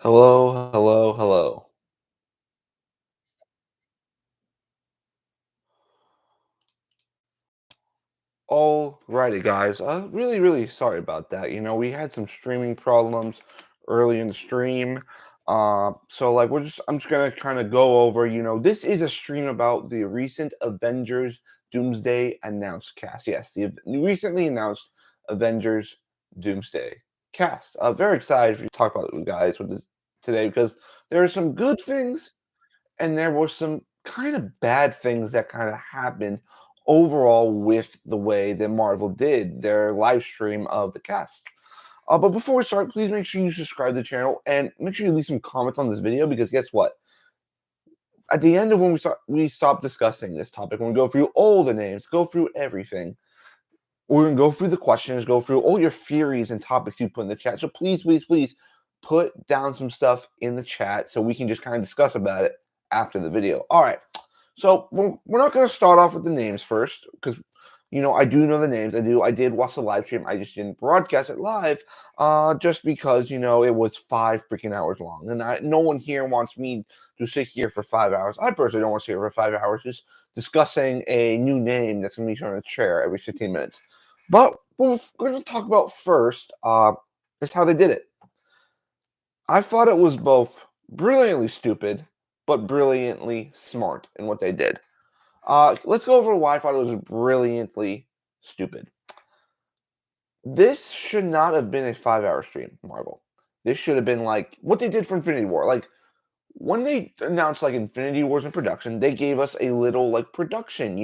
Hello, hello, hello. Alrighty, guys. Really sorry about that. We had some streaming problems early in the stream. So like I'm just gonna kind of go over, this is a stream about the recent Avengers Doomsday announced cast. Yes, the recently announced Avengers Doomsday cast. Very excited to talk about it with you guys with this today because there are some good things and there were some kind of bad things that kind of happened overall with the way that Marvel did their live stream of the cast. But before we start, please make sure you subscribe to the channel and make sure you leave some comments on this video because guess what? At the end of when we stop discussing this topic, when we go through all the names, go through everything, we're gonna go through the questions, go through all your theories and topics you put in the chat. So please put down some stuff in the chat so we can just kind of discuss about it after the video. All right. So we're not going to start off with the names first because I do know the names. I did watch the live stream. I just didn't broadcast it live, just because it was 5 freaking hours long, and no one here wants me to sit here for 5 hours. I personally don't want to sit here for 5 hours just discussing a new name that's going to be shown in a chair every 15 minutes. But what we're going to talk about first is how they did it. I thought it was both brilliantly stupid but brilliantly smart in what they did. Let's go over why I thought it was brilliantly stupid. This should not have been a 5 hour stream, Marvel. This should have been like what they did for Infinity War. Like when they announced like Infinity Wars in production, they gave us a little like production,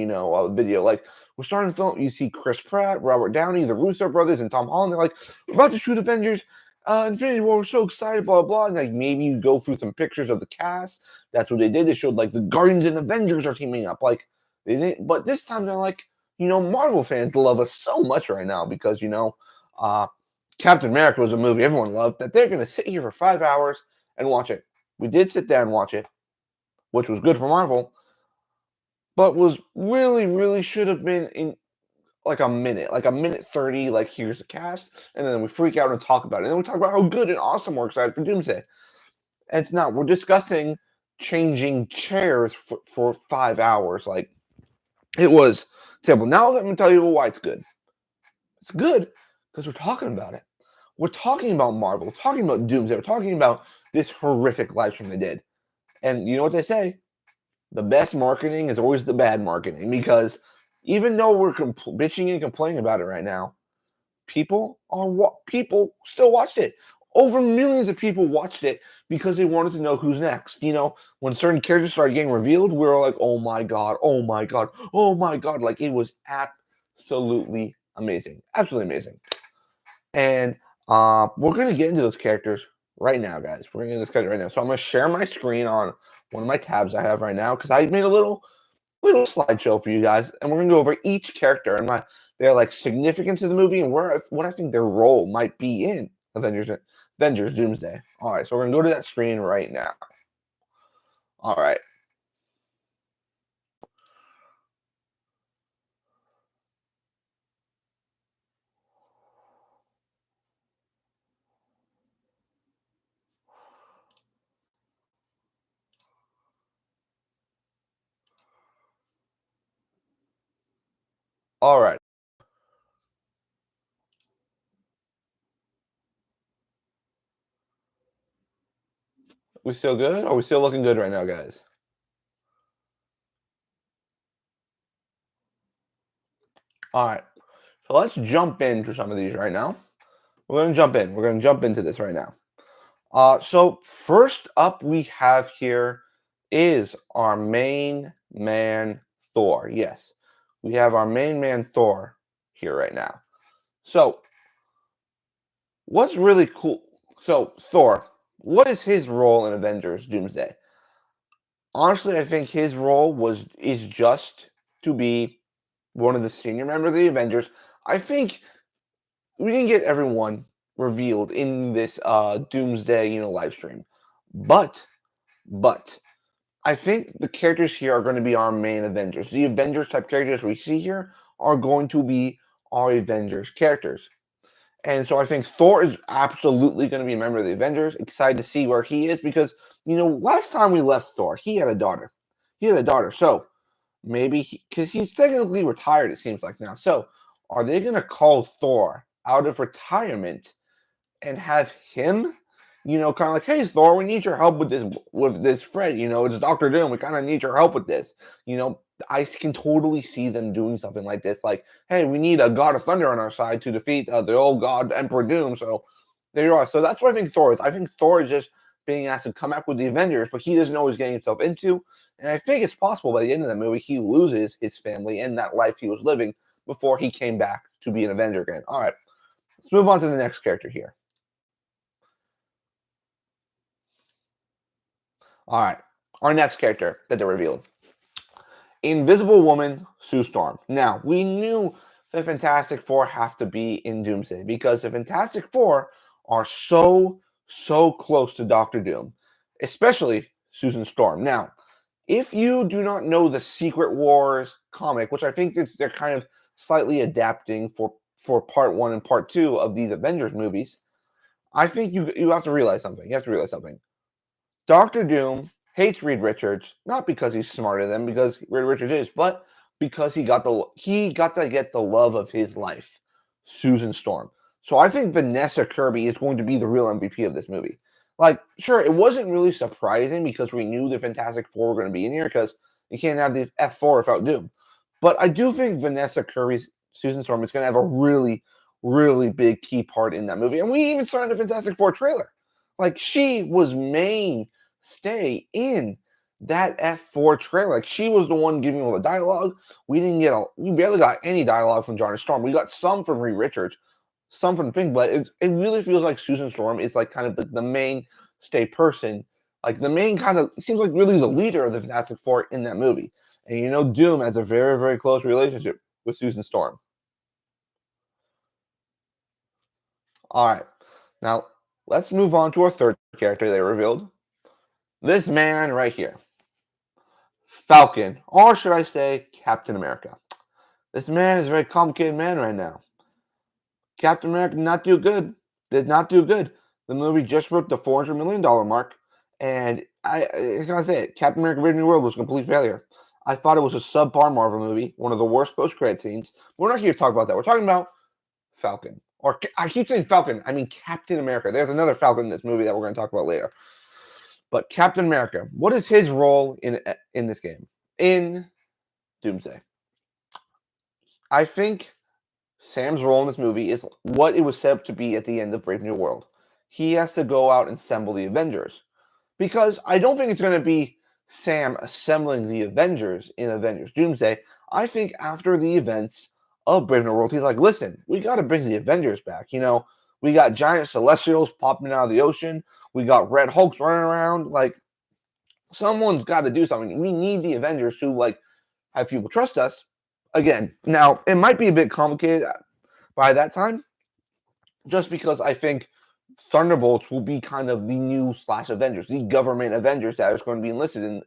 video. Like we're starting to film. You see Chris Pratt, Robert Downey, the Russo brothers, and Tom Holland. They're like, we're about to shoot Avengers. Infinity War. We're so excited, blah blah. And like maybe you go through some pictures of the cast. That's what they did. They showed like the Guardians and Avengers are teaming up. Like they didn't, but this time they're like, Marvel fans love us so much right now because uh, Captain America was a movie everyone loved that they're gonna sit here for 5 hours and watch it. We did sit down and watch it, which was good for Marvel, but was really should have been in like a minute 30, like here's the cast, and then we freak out and talk about it. And then we talk about how good and awesome we're excited for Doomsday. And it's not. We're discussing changing chairs for 5 hours. Like it was terrible. Now let me tell you why it's good. It's good because we're talking about it. We're talking about Marvel, we're talking about Doomsday, we're talking about this horrific live stream they did. And you know what they say? The best marketing is always the bad marketing because even though we're bitching and complaining about it right now, people still watched it. Over millions of people watched it because they wanted to know who's next. When certain characters started getting revealed, we were like, "Oh my god! Oh my god! Oh my god!" Like it was absolutely amazing, absolutely amazing. And we're gonna get into those characters right now, guys. We're gonna get this character right now. So I'm gonna share my screen on one of my tabs I have right now because I made a little slideshow for you guys, and we're gonna go over each character and their like significance in the movie and what I think their role might be in Avengers Doomsday. All right, so we're gonna go to that screen right now. All right. All right. We still good? Are we still looking good right now, guys? All right. So let's jump into some of these right now. We're gonna jump in. We're gonna jump into this right now. So first up we have here is our main man Thor. Yes, we have our main man Thor here right now. So what's really cool? So Thor, what is his role in Avengers Doomsday? Honestly, I think his role is just to be one of the senior members of the Avengers. I think we didn't get everyone revealed in this Doomsday, live stream. But I think the characters here are going to be our main Avengers. The Avengers type characters we see here are going to be our Avengers characters. And so I think Thor is absolutely going to be a member of the Avengers. Excited to see where he is because, last time we left Thor, he had a daughter. He had a daughter. So maybe because he's technically retired, it seems like now. So are they going to call Thor out of retirement and have him, kind of like, hey, Thor, we need your help with this Fred. It's Doctor Doom. We kind of need your help with this. I can totally see them doing something like this. Like, hey, we need a God of Thunder on our side to defeat the old God Emperor Doom. So there you are. So that's what I think Thor is. I think Thor is just being asked to come back with the Avengers, but he doesn't know what he's getting himself into. And I think it's possible by the end of the movie he loses his family and that life he was living before he came back to be an Avenger again. All right, let's move on to the next character here. All right, our next character that they revealed. Invisible Woman, Sue Storm. Now, we knew the Fantastic Four have to be in Doomsday because the Fantastic Four are so close to Doctor Doom, especially Susan Storm. Now, if you do not know the Secret Wars comic, which I think they're kind of slightly adapting for part one and part two of these Avengers movies, I think you have to realize something. You have to realize something. Doctor Doom hates Reed Richards, not because he's smarter than because Reed Richards is, but because he got to get the love of his life, Susan Storm. So I think Vanessa Kirby is going to be the real MVP of this movie. Like, sure, it wasn't really surprising because we knew the Fantastic Four were going to be in here because you can't have the F4 without Doom. But I do think Vanessa Kirby's Susan Storm is going to have a really, really big key part in that movie. And we even saw in the Fantastic Four trailer. Like, she was mainstay in that F4 trailer. Like, she was the one giving all the dialogue. We barely got any dialogue from Johnny Storm. We got some from Reed Richards, some from Fink, but it really feels like Susan Storm is like kind of the mainstay person, like the main kind of, it seems like really the leader of the Fantastic Four in that movie. And Doom has a very, very close relationship with Susan Storm. All right. Now, let's move on to our third character they revealed. This man right here. Falcon, or should I say Captain America. This man is a very complicated man right now. Captain America did not do good. The movie just broke the $400 million mark, and I gotta say it, Captain America: Brave New World was a complete failure. I thought it was a subpar Marvel movie, one of the worst post-credit scenes. We're not here to talk about that. We're talking about Falcon. Or I keep saying Falcon, I mean Captain America. There's another Falcon in this movie that we're going to talk about later. But Captain America, what is his role in this game? In Doomsday. I think Sam's role in this movie is what it was set up to be at the end of Brave New World. He has to go out and assemble the Avengers. Because I don't think it's going to be Sam assembling the Avengers in Avengers Doomsday. I think after the events of Brave New World, he's like, listen, we got to bring the Avengers back. We got giant celestials popping out of the ocean. We got Red Hulks running around. Like, someone's got to do something. We need the Avengers to, have people trust us. Again, now, it might be a bit complicated by that time, just because I think Thunderbolts will be kind of the new /Avengers, the government Avengers that is going to be enlisted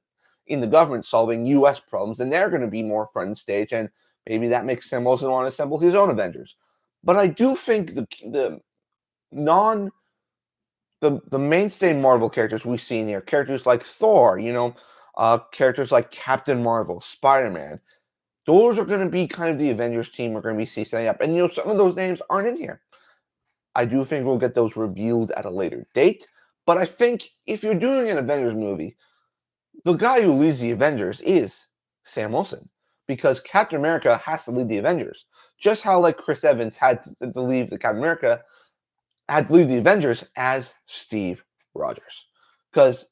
in the government solving U.S. problems, and they're going to be more front stage, and maybe that makes Sam Wilson want to assemble his own Avengers. But I do think the mainstay Marvel characters we've seen here, characters like Thor, characters like Captain Marvel, Spider-Man, those are going to be kind of the Avengers team we're going to be setting up. And, some of those names aren't in here. I do think we'll get those revealed at a later date. But I think if you're doing an Avengers movie, the guy who leads the Avengers is Sam Wilson. Because Captain America has to lead the Avengers. Just how, Chris Evans had to leave the Captain America, had to leave the Avengers as Steve Rogers. Because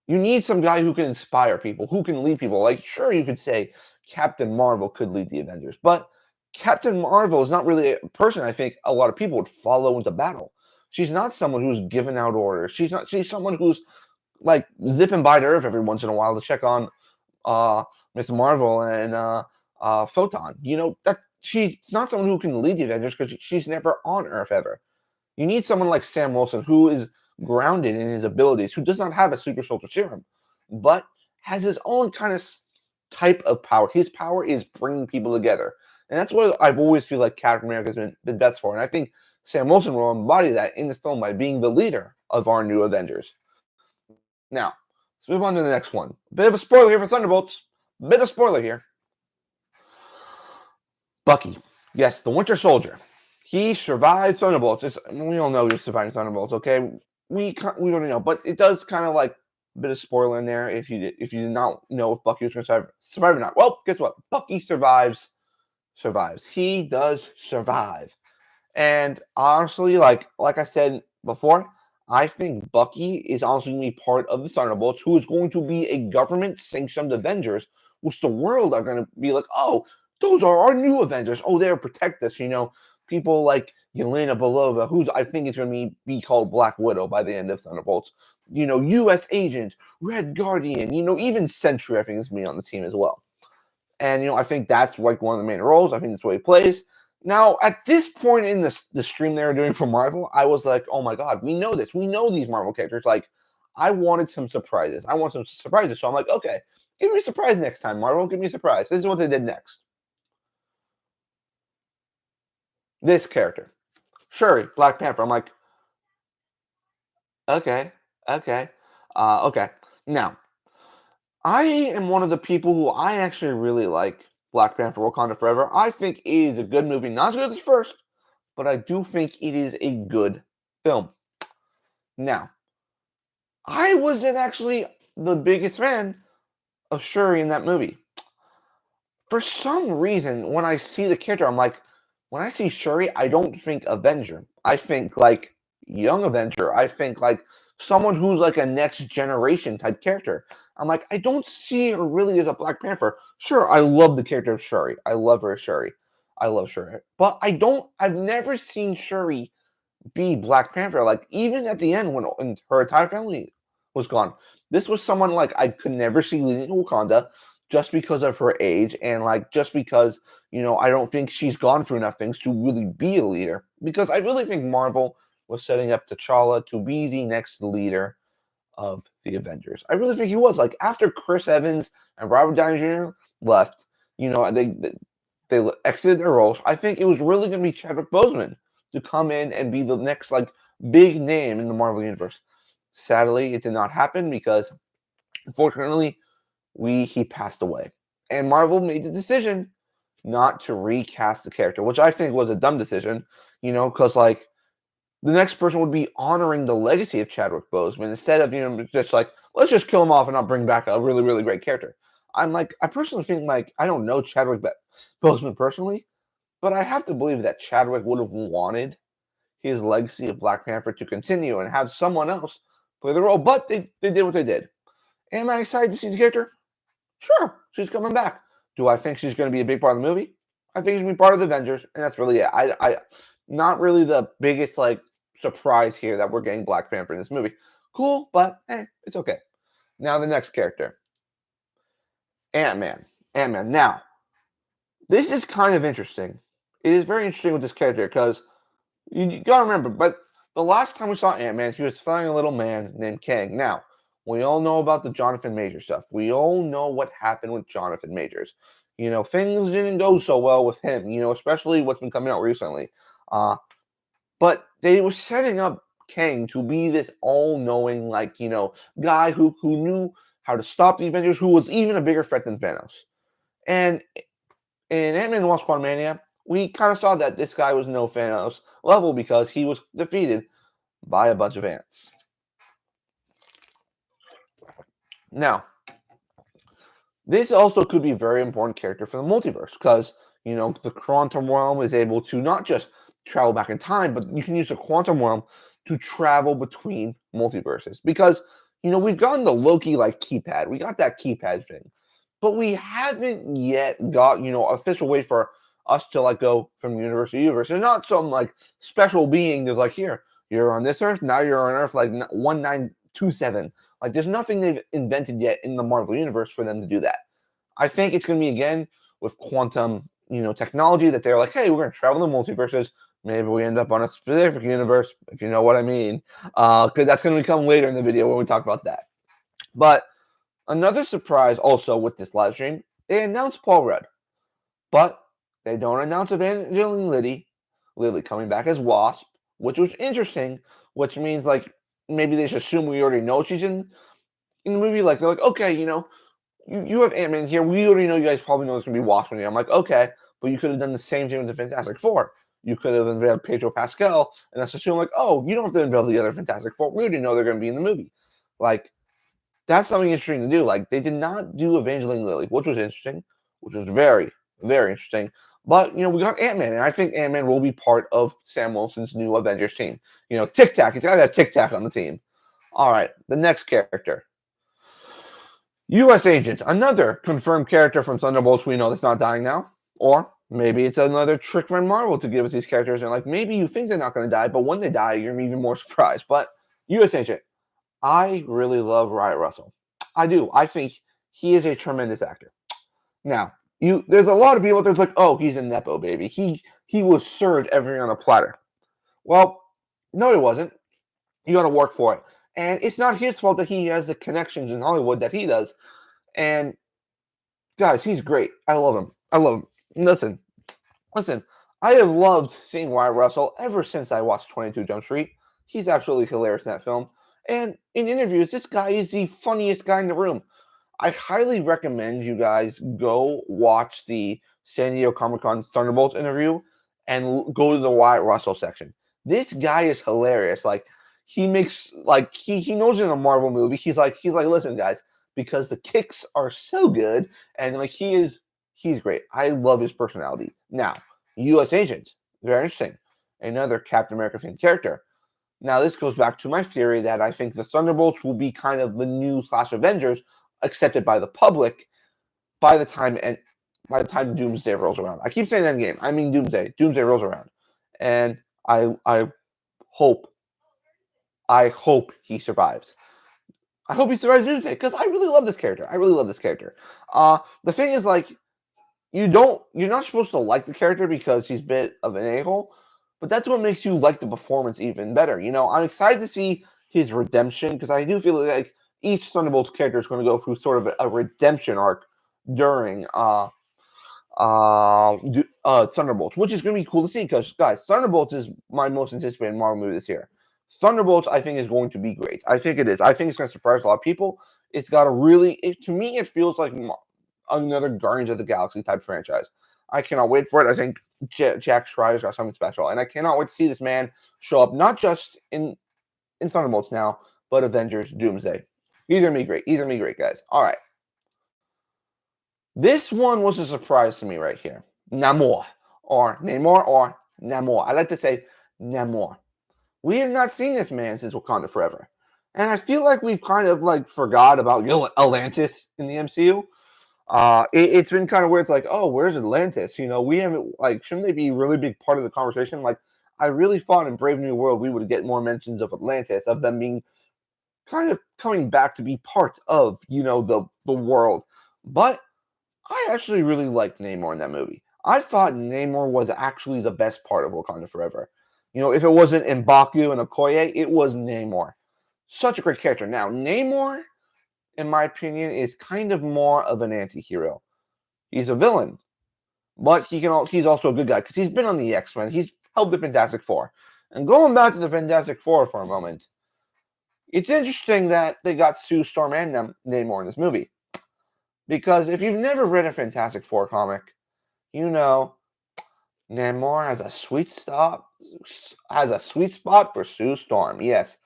you need some guy who can inspire people, who can lead people. Sure, you could say Captain Marvel could lead the Avengers, but Captain Marvel is not really a person I think a lot of people would follow into battle. She's not someone who's giving out orders. She's someone who's zipping by to Earth every once in a while to check on Miss Marvel and Photon. That she's not someone who can lead the Avengers because she's never on Earth ever. You need someone like Sam Wilson who is grounded in his abilities, who does not have a super soldier serum, but has his own kind of type of power. His power is bringing people together. And that's what I've always feel like Captain America has been the best for. And I think Sam Wilson will embody that in this film by being the leader of our new Avengers. Now, let's move on to the next one. Bit of a spoiler here for Thunderbolts. Bit of spoiler here. Bucky. Yes, the Winter Soldier. He survived Thunderbolts. We all know he's surviving Thunderbolts, okay? We don't know, but it does kind of like a bit of spoiler in there if you did not know if Bucky was going to survive or not. Well, guess what? Bucky survives. He does survive. And honestly, like I said before, I think Bucky is honestly going to be part of the Thunderbolts, who is going to be a government-sanctioned Avengers, which the world are going to be like, oh, those are our new Avengers. Oh, they'll protect us. People like Yelena Belova, who's I think is going to be called Black Widow by the end of Thunderbolts. U.S. Agent, Red Guardian. Even Sentry, I think is going to be on the team as well. And I think that's like one of the main roles. I think that's what he plays. Now, at this point in the stream they were doing for Marvel, I was like, oh my God, we know this. We know these Marvel characters. Like, I wanted some surprises. So I'm like, okay, give me a surprise next time, Marvel. Give me a surprise. This is what they did next. This character, Shuri, Black Panther. I'm like, okay. Okay. Now, I am one of the people who I actually really like Black Panther Wakanda Forever. I think it is a good movie. Not as good as the first, but I do think it is a good film. Now, I wasn't actually the biggest fan of Shuri in that movie. For some reason, when I see the character, I'm like, when I see Shuri, I don't think Avenger. I think like young Avenger. I think like someone who's like a next generation type character. I'm like, I don't see her really as a Black Panther. Sure, I love the character of Shuri. I love her as Shuri. I love Shuri. But I've never seen Shuri be Black Panther. Like, even at the end when her entire family was gone, this was someone like I could never see leading Wakanda just because of her age and like just because, I don't think she's gone through enough things to really be a leader. Because I really think Marvel was setting up T'Challa to be the next leader of the Avengers. I really think he was. Like, after Chris Evans and Robert Downey Jr. left, they exited their roles. I think it was really going to be Chadwick Boseman to come in and be the next like big name in the Marvel universe. Sadly, it did not happen because, unfortunately, he passed away, and Marvel made the decision not to recast the character, which I think was a dumb decision. Because like the next person would be honoring the legacy of Chadwick Boseman instead of just like, let's just kill him off and not bring back a really really great character. I personally think, like, I don't know Chadwick Boseman personally, but I have to believe that Chadwick would have wanted his legacy of Black Panther to continue and have someone else play the role. But they did what they did. Am I excited to see the character? Sure, she's coming back. Do I think she's going to be a big part of the movie? I think she's going to be part of the Avengers, and that's really it. I not really the biggest like surprise here that we're getting Black Panther in this movie. Cool, but hey, it's okay. Now the next character, Ant-Man. Now, this is kind of interesting. It is very interesting with this character because you gotta remember, but the last time we saw Ant-Man, he was fighting a little man named Kang. Now, we all know about the Jonathan Majors stuff. We all know what happened with Jonathan Majors. Things didn't go so well with him, especially what's been coming out recently. But they were setting up Kang to be this all-knowing, like, guy who knew how to stop the Avengers, who was even a bigger threat than Thanos. And in Ant-Man and the Wasp: Quantumania, we kind of saw that this guy was no Thanos level because he was defeated by a bunch of ants. Now, this also could be a very important character for the multiverse because, the quantum realm is able to not just travel back in time, but you can use the quantum realm to travel between multiverses. Because, we've gotten the Loki like keypad. We got that keypad thing. But we haven't yet got, official way for us to like go from universe to universe. There's not some like special being that's like, here, you're on this Earth, now you're on Earth like 1927. Like, there's nothing they've invented yet in the Marvel universe for them to do that. I think it's going to be again with quantum, technology that they're like, hey, we're going to travel the multiverses. Maybe we end up on a specific universe, if you know what I mean. Because that's going to come later in the video when we talk about that. But another surprise also with this live stream They announced Paul Rudd, but they don't announce Evangeline Lilly coming back as Wasp, which was interesting. Which means like maybe they just assume we already know she's in the movie. Like they're like, okay, you have Ant-Man here. We already know you guys probably know it's gonna be Wasp in here. I'm like, okay, but you could have done the same thing with the Fantastic Four. You could have unveiled Pedro Pascal, and let's assume like, oh, you don't have to unveil the other Fantastic Four. We already know they're gonna be in the movie. Like that's something interesting to do. Like they did not do Evangeline Lilly, which was interesting, which was very, very interesting. But we got Ant-Man, and I think Ant-Man will be part of Sam Wilson's new Avengers team. Tic Tac, he's got to have Tic Tac on the team. All right, the next character. U.S. Agent, another confirmed character from Thunderbolts we know that's not dying now. Or maybe it's another trick from Marvel to give us these characters, and like maybe you think they're not going to die, but when they die, you're even more surprised. But U.S. Agent, I really love Riot Russell. I do. I think he is a tremendous actor. Now, there's a lot of people that's like, oh, he's a Nepo baby. He was served everything on a platter. Well, no, he wasn't. You got to work for it. And it's not his fault that he has the connections in Hollywood that he does. And guys, he's great. I love him. I love him. Listen. I have loved seeing Wyatt Russell ever since I watched 22 Jump Street. He's absolutely hilarious in that film. And in interviews, this guy is the funniest guy in the room. I highly recommend you guys go watch the San Diego Comic-Con Thunderbolts interview and go to the Wyatt Russell section. This guy is hilarious. Like he makes like he knows in a Marvel movie. He's like, listen, guys, because the kicks are so good, and like he's great. I love his personality. Now, U.S. Agent, very interesting. Another Captain America themed character. Now, this goes back to my theory that I think the Thunderbolts will be kind of the new / Avengers, accepted by the public by the time Doomsday rolls around. I keep saying Endgame. I mean Doomsday. Doomsday rolls around, and I hope he survives. I hope he survives Doomsday because I really love this character. The thing is, like, you're not supposed to like the character because he's a bit of an a-hole, but that's what makes you like the performance even better. I'm excited to see his redemption because I do feel like each Thunderbolts character is going to go through sort of a redemption arc during Thunderbolts, which is going to be cool to see because, guys, Thunderbolts is my most anticipated Marvel movie this year. Thunderbolts, I think, is going to be great. I think it is. I think it's going to surprise a lot of people. It's got to me, it feels like another Guardians of the Galaxy type franchise. I cannot wait for it. I think Jack Schreier's got something special, and I cannot wait to see this man show up not just in Thunderbolts now, but Avengers Doomsday. These are going to be great, guys. All right. This one was a surprise to me right here. Namor or Namor. I like to say Namor. We have not seen this man since Wakanda Forever. And I feel like we've kind of like forgot about Atlantis in the MCU. It's been kind of weird. It's like, oh, where's Atlantis? We haven't, like, shouldn't they be a really big part of the conversation? Like, I really thought in Brave New World we would get more mentions of Atlantis, of them being kind of coming back to be part of, the world. But I actually really liked Namor in that movie. I thought Namor was actually the best part of Wakanda Forever. If it wasn't M'Baku and Okoye, it was Namor. Such a great character. Now, Namor, in my opinion, is kind of more of an anti-hero. He's a villain, but he's also a good guy because he's been on the X-Men. He's helped the Fantastic Four. And going back to the Fantastic Four for a moment, it's interesting that they got Sue Storm and Namor in this movie. Because if you've never read a Fantastic Four comic, Namor has a sweet spot for Sue Storm. Yes.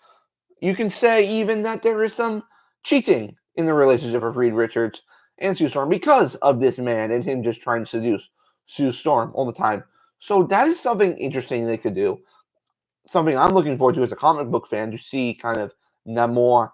You can say even that there is some cheating in the relationship of Reed Richards and Sue Storm because of this man and him just trying to seduce Sue Storm all the time. So that is something interesting they could do. Something I'm looking forward to as a comic book fan, to see kind of Namor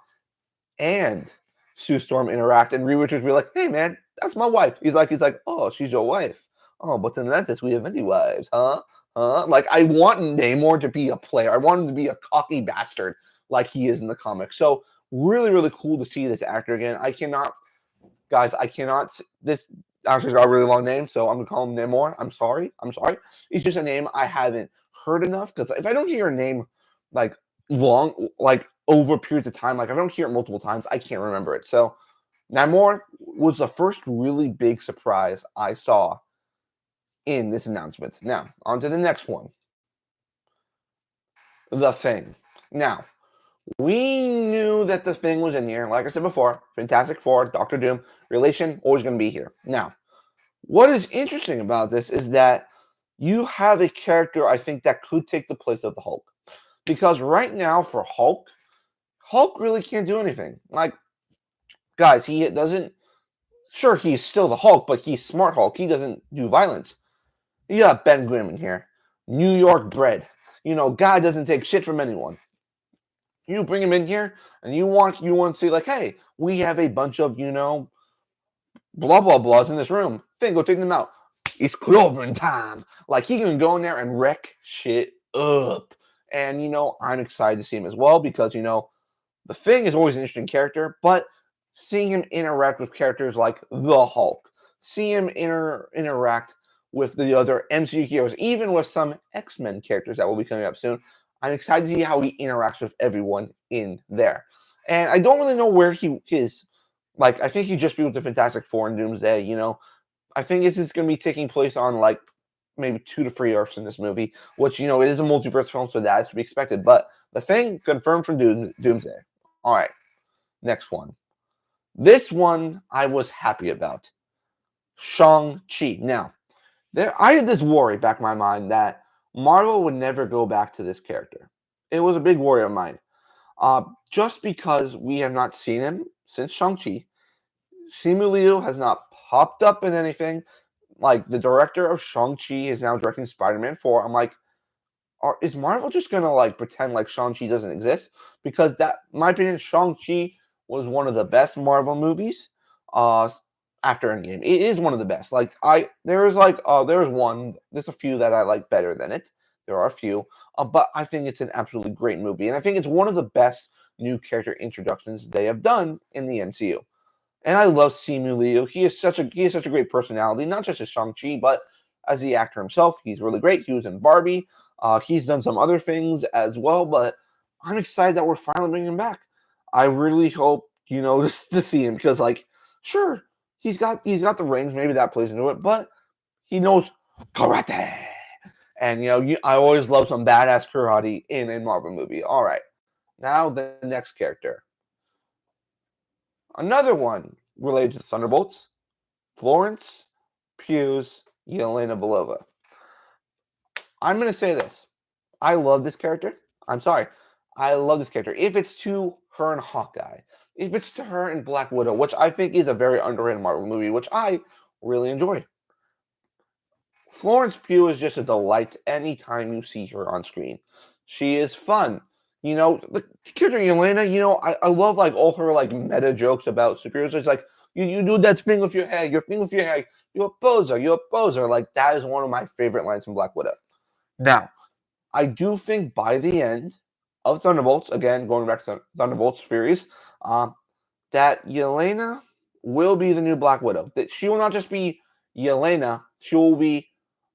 and Sue Storm interact, and Reed Richards be like, "Hey man, that's my wife." He's like, "Oh, she's your wife. Oh, but in Atlantis we have many wives, huh? Like, I want Namor to be a player. I want him to be a cocky bastard like he is in the comics. So really, really cool to see this actor again. This actor's got a really long name, so I'm gonna call him Namor. I'm sorry. It's just a name I haven't heard enough, because if I don't hear a name like long, like over periods of time, like if I don't hear it multiple times, I can't remember it. So Namor was the first really big surprise I saw in this announcement. Now, on to the next one. The Thing. Now, we knew that the Thing was in here. Like I said before, Fantastic Four, Doctor Doom, relation, always going to be here. Now, what is interesting about this is that you have a character I think that could take the place of the Hulk. Because right now for Hulk really can't do anything. Like, guys, he doesn't. Sure, he's still the Hulk, but he's Smart Hulk. He doesn't do violence. You got Ben Grimm in here, New York bred. Guy doesn't take shit from anyone. You bring him in here, and you want to see like, hey, we have a bunch of blah blah blahs in this room. Thing, go take them out. It's clobbering time. Like he can go in there and wreck shit up. And I'm excited to see him as well because the Thing is always an interesting character, but seeing him interact with characters like the Hulk, see him interact with the other MCU heroes, even with some X-Men characters that will be coming up soon. I'm excited to see how he interacts with everyone in there. And I don't really know where he is. Like, I think he'd just be with the Fantastic Four and Doomsday, I think this is going to be taking place on, like, maybe 2 to 3 Earths in this movie, which, it is a multiverse film, so that is to be expected. But the Thing confirmed from Doomsday. All right, next one. This one I was happy about. Shang-Chi. Now, I had this worry back in my mind that Marvel would never go back to this character. It was a big worry of mine. Just because we have not seen him since Shang-Chi. Simu Liu has not popped up in anything. Like, the director of Shang-Chi is now directing Spider-Man 4. I'm like, is Marvel just going to, like, pretend like Shang-Chi doesn't exist? Because in my opinion, Shang-Chi was one of the best Marvel movies after Endgame. It is one of the best. Like, there's a few that I like better than it. There are a few. But I think it's an absolutely great movie. And I think it's one of the best new character introductions they have done in the MCU. And I love Simu Liu. He has such a great personality, not just as Shang-Chi, but as the actor himself. He's really great. He was in Barbie. He's done some other things as well, but I'm excited that we're finally bringing him back. I really hope, to see him because, like, sure, he's got the rings. Maybe that plays into it, but he knows karate. And, I always love some badass karate in a Marvel movie. All right. Now the next character. Another one related to the Thunderbolts, Florence Pugh's Yelena Belova. I'm going to say this. I love this character. I'm sorry. I love this character. If it's to her and Hawkeye, if it's to her and Black Widow, which I think is a very underrated Marvel movie, which I really enjoy. Florence Pugh is just a delight anytime you see her on screen. She is fun. The character Yelena, I love like all her like meta jokes about superheroes. It's like you do that thing with your head, you're a poser. Like that is one of my favorite lines from Black Widow. Now, I do think by the end of Thunderbolts, again going back to Thunderbolts series, that Yelena will be the new Black Widow. That she will not just be Yelena, she will be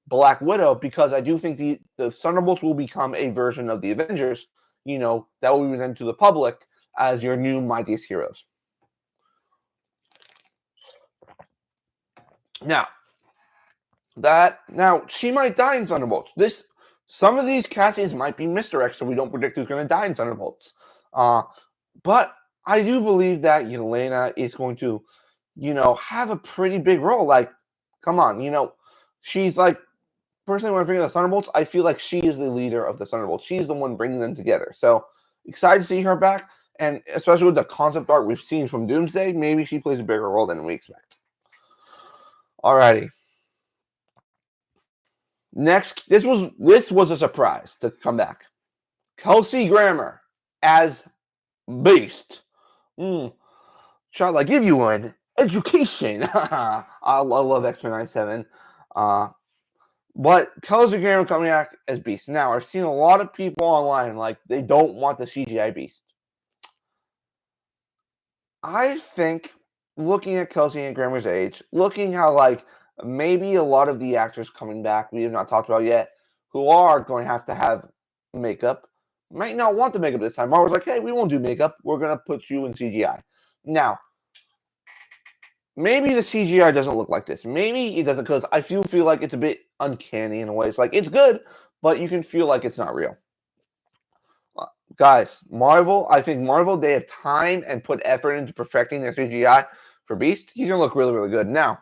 Black Widow, because I do think the Thunderbolts will become a version of the Avengers, that will be presented to the public as your new mightiest heroes. Now, she might die in Thunderbolts. Some of these castings might be misdirected, so we don't predict who's going to die in Thunderbolts. But I do believe that Yelena is going to, have a pretty big role. Like, come on, she's like, personally, when I think of the Thunderbolts, I feel like she is the leader of the Thunderbolts. She's the one bringing them together. So, excited to see her back, and especially with the concept art we've seen from Doomsday, maybe she plays a bigger role than we expect. Alrighty. Next, this was a surprise to come back. Kelsey Grammer as Beast. Shall I give you an education? I love X-Men 97. But Kelsey Grammer coming back as Beast. Now, I've seen a lot of people online, like, they don't want the CGI Beast. I think, looking at Kelsey and Grammer's age, looking how, like, maybe a lot of the actors coming back, we have not talked about yet, who are going to have makeup, might not want the makeup this time. Marvel's like, hey, we won't do makeup. We're going to put you in CGI. Now, maybe the CGI doesn't look like this. Maybe it doesn't, because I feel like it's a bit uncanny in a way. It's like it's good, but you can feel like it's not real. Guys, Marvel, I think Marvel, they have time and put effort into perfecting their CGI for Beast. He's gonna look really, really good. Now,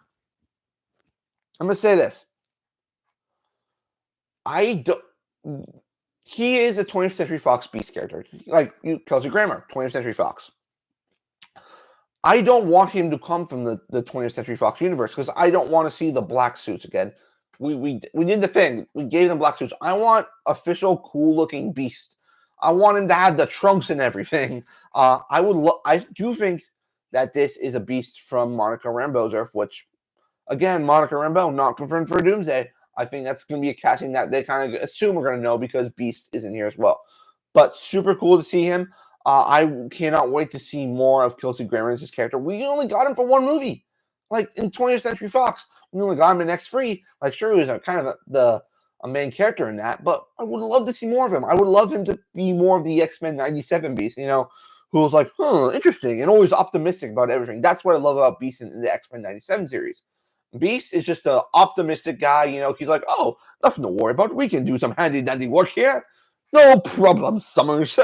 I'm gonna say this. I don't. He is a 20th Century Fox Beast character, like Kelsey Grammer, 20th Century Fox. I don't want him to come from the 20th Century Fox universe, because I don't want to see the black suits again. We did the thing. We gave them black suits. I want official, cool looking Beast. I want him to have the trunks and everything. I do think that this is a Beast from Monica Rambeau's Earth, which, again, Monica Rambeau not confirmed for Doomsday. I think that's going to be a casting that they kind of assume we're going to know, because Beast is in here as well. But super cool to see him. I cannot wait to see more of Kelsey Grammer as his character. We only got him for one movie, like in 20th Century Fox. We only got him in X-Free. Like, sure, he was a main character in that, but I would love to see more of him. I would love him to be more of the X-Men 97 Beast, who was like, interesting, and always optimistic about everything. That's what I love about Beast in the X-Men 97 series. Beast is just an optimistic guy, he's like, oh, nothing to worry about. We can do some handy-dandy work here. No problem, Summers.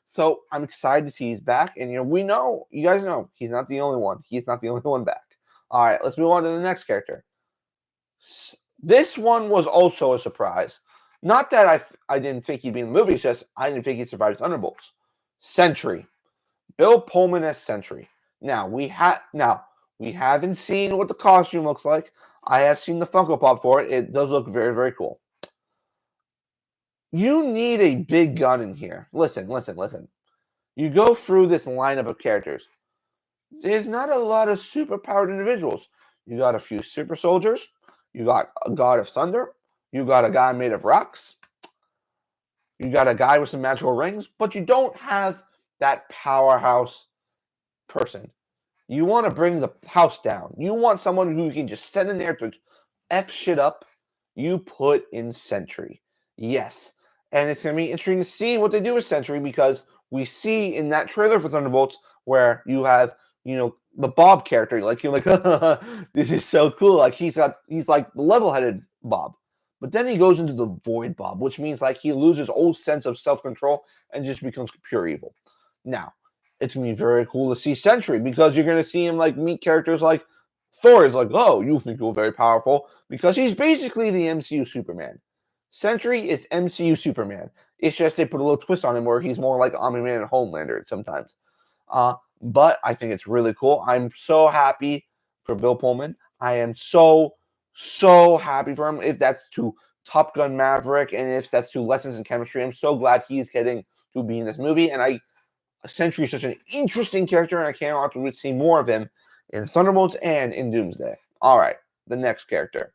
So I'm excited to see he's back. And, you guys know, he's not the only one. He's not the only one back. All right, let's move on to the next character. This one was also a surprise. Not that I didn't think he'd be in the movie, it's just I didn't think he'd survive Thunderbolts. Sentry. Bill Pullman as Sentry. Now, we haven't seen what the costume looks like. I have seen the Funko Pop for it. It does look very, very cool. You need a big gun in here. Listen. You go through this lineup of characters. There's not a lot of super-powered individuals. You got a few super soldiers. You got a god of thunder. You got a guy made of rocks. You got a guy with some magical rings. But you don't have that powerhouse person. You want to bring the house down. You want someone who can just send in there to F shit up. You put in Sentry. Yes. And it's going to be interesting to see what they do with Sentry, because we see in that trailer for Thunderbolts where you have, the Bob character, like you're like, this is so cool. Like he's like level-headed Bob. But then he goes into the Void Bob, which means like he loses all sense of self-control and just becomes pure evil. Now, it's going to be very cool to see Sentry, because you're going to see him like meet characters like Thor is like, oh, you think you're very powerful, because he's basically the MCU Superman. Sentry is MCU Superman. It's just they put a little twist on him where he's more like Omni-Man and Homelander sometimes. But I think it's really cool. I'm so happy for Bill Pullman. I am so happy for him. If that's to Top Gun Maverick and if that's to Lessons in Chemistry, I'm so glad he's getting to be in this movie. And Sentry is such an interesting character, and I can't wait to see more of him in Thunderbolts and in Doomsday. All right, the next character.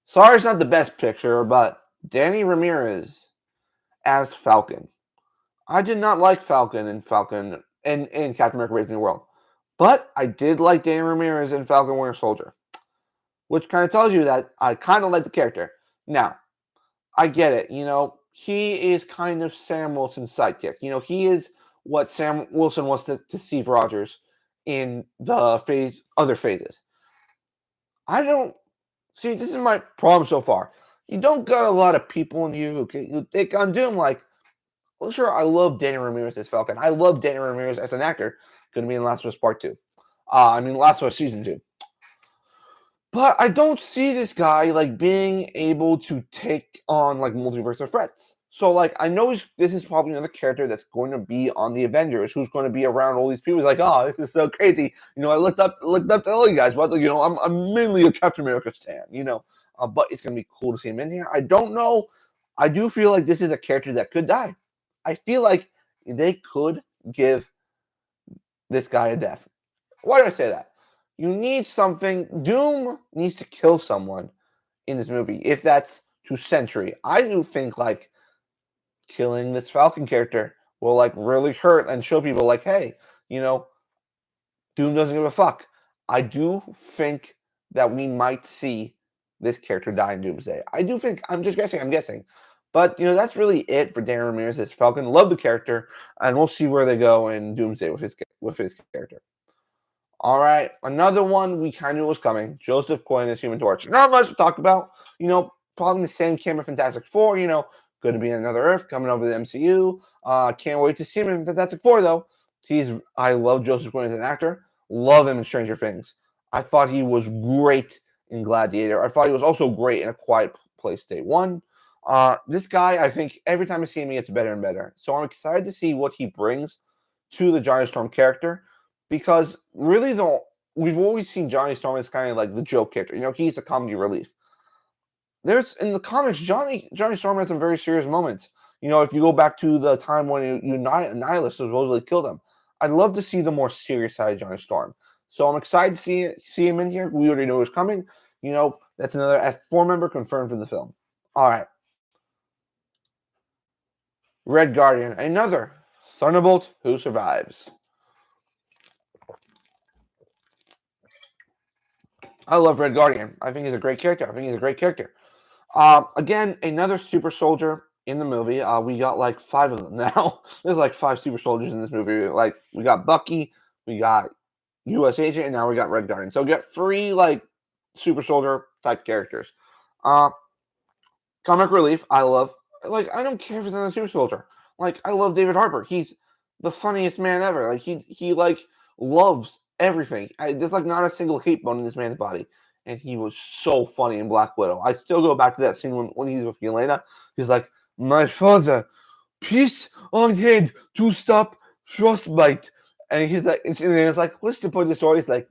Sorry, it's not the best picture, but Danny Ramirez as Falcon. I did not like Falcon and Captain America: Brave New World, but I did like Danny Ramirez in Falcon Winter Soldier, which kind of tells you that I kind of like the character. Now, I get it. He is kind of Sam Wilson's sidekick. He is what Sam Wilson wants to Steve Rogers in the other phases. I don't see. This is my problem so far. You don't got a lot of people in you who take on Doom. Like, well, sure, I love Danny Ramirez as Falcon. I love Danny Ramirez as an actor. Going to be in Last of Us Part 2. Last of Us Season 2. But I don't see this guy, like, being able to take on, like, multiverse of threats. So, like, I know this is probably another character that's going to be on the Avengers, who's going to be around all these people. He's like, oh, this is so crazy. I looked up to all you guys, but, I'm mainly a Captain America stan, But it's going to be cool to see him in here. I don't know. I do feel like this is a character that could die. I feel like they could give this guy a death. Why do I say that? You need something. Doom needs to kill someone in this movie. If that's to Sentry, I do think like killing this Falcon character will like really hurt and show people like, hey, Doom doesn't give a fuck. I do think that we might see this character die in Doomsday. I do think. I'm guessing. But, that's really it for Dan Ramirez as Falcon. Love the character, and we'll see where they go in Doomsday with his character. All right, another one we kind of knew was coming. Joseph Quinn as Human Torch. Not much to talk about. Probably the same camera Fantastic Four. Good to be in another Earth coming over the MCU. Can't wait to see him in Fantastic Four though. I love Joseph Quinn as an actor. Love him in Stranger Things. I thought he was great in Gladiator. I thought he was also great in A Quiet Place Day One. This guy, I think every time I see him, he gets better and better. So I'm excited to see what he brings to the Johnny Storm character because really we've always seen Johnny Storm as kind of like the joke character. He's a comedy relief. There's in the comics, Johnny Storm has some very serious moments. If you go back to the time when Nihilus supposedly killed him, I'd love to see the more serious side of Johnny Storm. So I'm excited to see him in here. We already know he's coming. That's another F4 member confirmed for the film. All right. Red Guardian, another Thunderbolt who survives. I love Red Guardian. I think he's a great character. Again, another super soldier in the movie. We got like 5 of them now. There's like 5 super soldiers in this movie. Like we got Bucky, we got U.S. Agent, and now we got Red Guardian. So we got 3 like super soldier type characters. Comic relief. I love. Like I don't care if it's not a super soldier. Like I love David Harbour. He's the funniest man ever. Like he like loves everything. There's like not a single hate bone in this man's body. And he was so funny in Black Widow. I still go back to that scene when he's with Yelena. He's like, my father, peace on head to stop frostbite. And he's like, and it's like, what's the point of the story? He's like,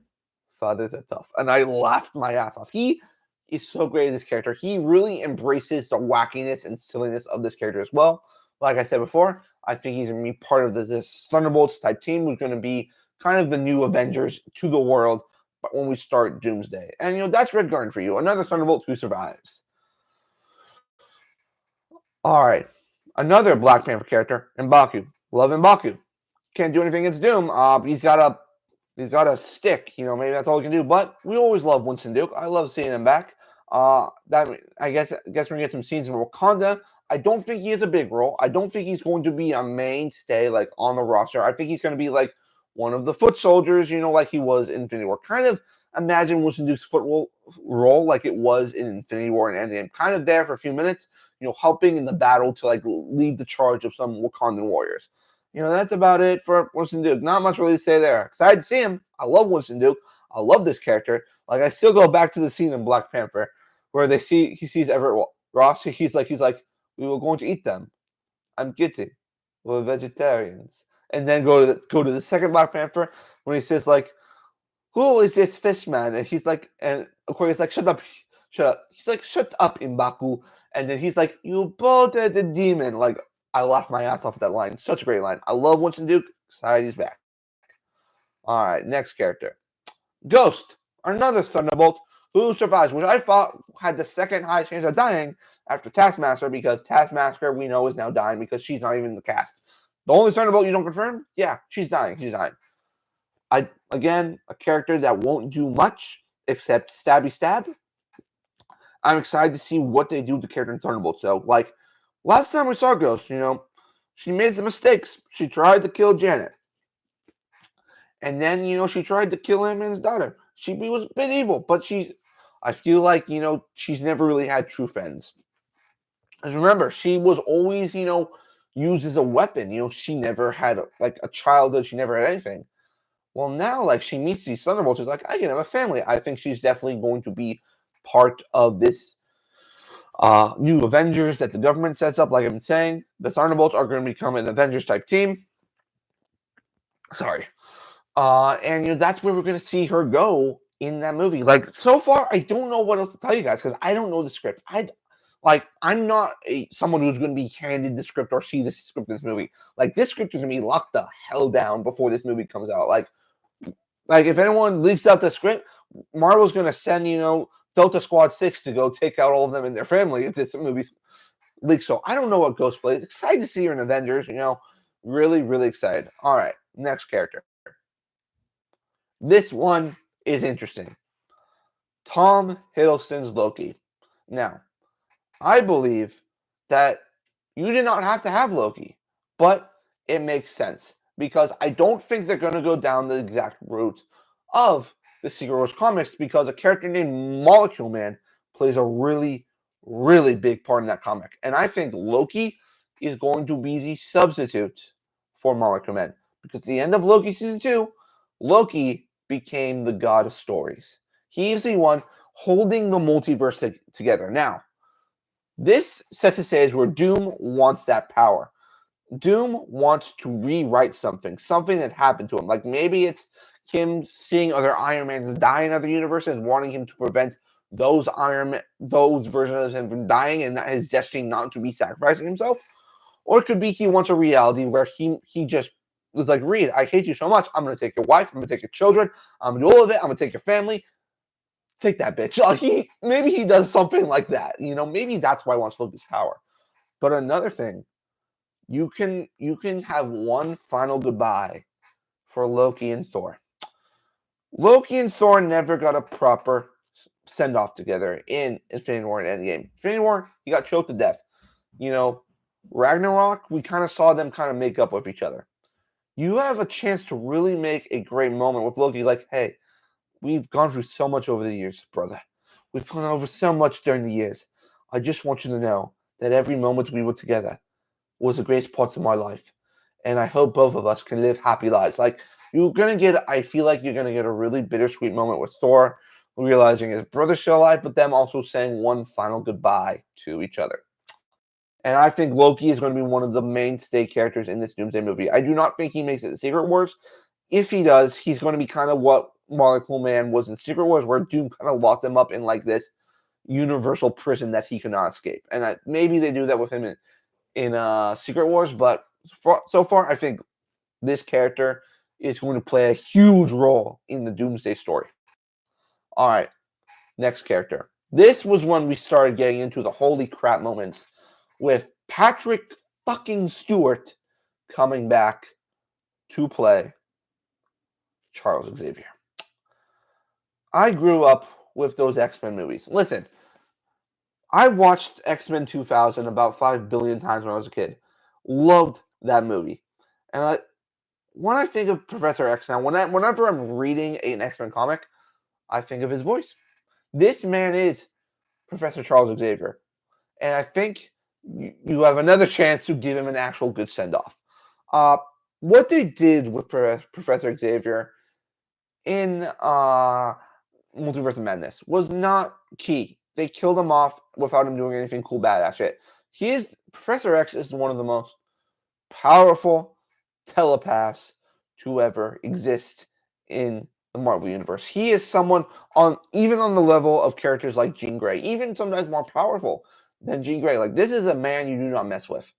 fathers are tough. And I laughed my ass off. He is so great as this character. He really embraces the wackiness and silliness of this character as well. Like I said before, I think he's going to be part of this Thunderbolts type team who's going to be kind of the new Avengers to the world when we start Doomsday. And, that's Red Guardian for you. Another Thunderbolt who survives. All right. Another Black Panther character, M'Baku. Love M'Baku. Can't do anything against Doom. He's got a stick. Maybe that's all he can do. But we always love Winston Duke. I love seeing him back. I guess we're gonna get some scenes in Wakanda. I don't think he has a big role. I don't think he's going to be a mainstay like on the roster. I think he's going to be like one of the foot soldiers, like he was in Infinity War. Kind of imagine Winston Duke's foot role like it was in Infinity War and Endgame. Kind of there for a few minutes, helping in the battle to like lead the charge of some Wakandan warriors. That's about it for Winston Duke. Not much really to say there. Excited to see him. I love Winston Duke. I love this character. Like I still go back to the scene in Black Panther where he sees Everett Ross. He's like, we were going to eat them. I'm kidding. We're vegetarians. And then go to the second Black Panther when he says like, who is this fish man? And he's like, and Aquarius like, shut up. He's like, shut up, M'Baku. And then he's like, you bolted the demon. Like, I laughed my ass off at that line. Such a great line. I love Winston Duke. Excited he's back. All right, next character. Ghost, another Thunderbolt who survives, which I thought had the second highest chance of dying after Taskmaster, because Taskmaster we know is now dying because she's not even in the cast. The only Thunderbolt you don't confirm, yeah, she's dying. Again, a character that won't do much except stabby stab. I'm excited to see what they do with the character in Thunderbolt. So, like, last time we saw Ghost, she made some mistakes. She tried to kill Janet. And then, she tried to kill him and his daughter. She was a bit evil, but I feel like, she's never really had true friends. Because remember, she was always, used as a weapon. She never had a childhood. She never had anything. Well, now, like, she meets these Thunderbolts. She's like, I can have a family. I think she's definitely going to be part of this new Avengers that the government sets up. Like I've been saying, the Thunderbolts are going to become an Avengers-type team. Sorry. And that's where we're going to see her go in that movie. Like, so far, I don't know what else to tell you guys because I don't know the script. I'm not someone who's going to be handed the script or see the script in this movie. Like, this script is going to be locked the hell down before this movie comes out. Like if anyone leaks out the script, Marvel's going to send, Delta Squad 6 to go take out all of them and their family if this movie's leaked. So I don't know what Ghost plays. Excited to see her in Avengers, really, really excited. All right, next character. This one is interesting. Tom Hiddleston's Loki. Now, I believe that you did not have to have Loki, but it makes sense because I don't think they're going to go down the exact route of the Secret Wars comics because a character named Molecule Man plays a really, really big part in that comic. And I think Loki is going to be the substitute for Molecule Man because at the end of Loki season 2, Loki became the god of stories. He is the one holding the multiverse together. Now, this sets the stage where Doom wants that power. Doom wants to rewrite something that happened to him. Like maybe it's him seeing other Iron Mans die in other universes, wanting him to prevent those versions of him from dying, and his destiny not to be sacrificing himself. Or it could be he wants a reality where he just was like, Reed, I hate you so much. I'm gonna take your wife. I'm gonna take your children. I'm gonna do all of it. I'm gonna take your family. Take that bitch. Maybe he does something like that. Maybe that's why he wants Loki's power. But another thing, you can have one final goodbye for Loki and Thor. Loki and Thor never got a proper send off together in Infinity War and Endgame. Infinity War, he got choked to death. Ragnarok, we kind of saw them kind of make up with each other. You have a chance to really make a great moment with Loki, like, hey, we've gone through so much over the years, brother. We've gone over so much during the years. I just want you to know that every moment we were together was the greatest parts of my life. And I hope both of us can live happy lives. I feel like you're going to get a really bittersweet moment with Thor realizing his brother's still alive, but them also saying one final goodbye to each other. And I think Loki is going to be one of the mainstay characters in this Doomsday movie. I do not think he makes it to Secret Wars. If he does, he's going to be kind of what Molecule Man was in Secret Wars, where Doom kind of locked him up in like this universal prison that he cannot escape. And maybe they do that with him in Secret Wars, but so far, I think this character is going to play a huge role in the Doomsday story. All right, next character. This was when we started getting into the holy crap moments with Patrick fucking Stewart coming back to play Charles Xavier. I grew up with those X-Men movies. Listen, I watched X-Men 2000 about 5 billion times when I was a kid. Loved that movie. And when I think of Professor X now, whenever I'm reading an X-Men comic, I think of his voice. This man is Professor Charles Xavier. And I think you have another chance to give him an actual good send-off. What they did with Professor Xavier in Multiverse of Madness was not key. They killed him off without him doing anything cool badass shit. Professor X is one of the most powerful telepaths to ever exist in the Marvel Universe. He is someone even on the level of characters like Jean Grey, even sometimes more powerful than Jean Grey. Like, this is a man you do not mess with.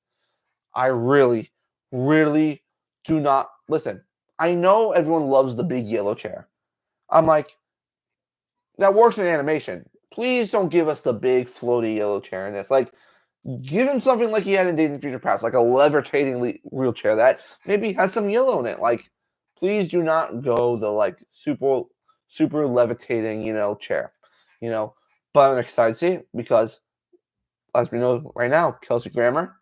I really, really do not. Listen, I know everyone loves the big yellow chair. I'm like, that works in animation. Please don't give us the big floaty yellow chair in this. Like, give him something like he had in Days of Future Past, like a levitating wheelchair that maybe has some yellow in it. Like, please do not go the like super levitating, chair. But I'm excited to see it because, as we know right now, Kelsey Grammer,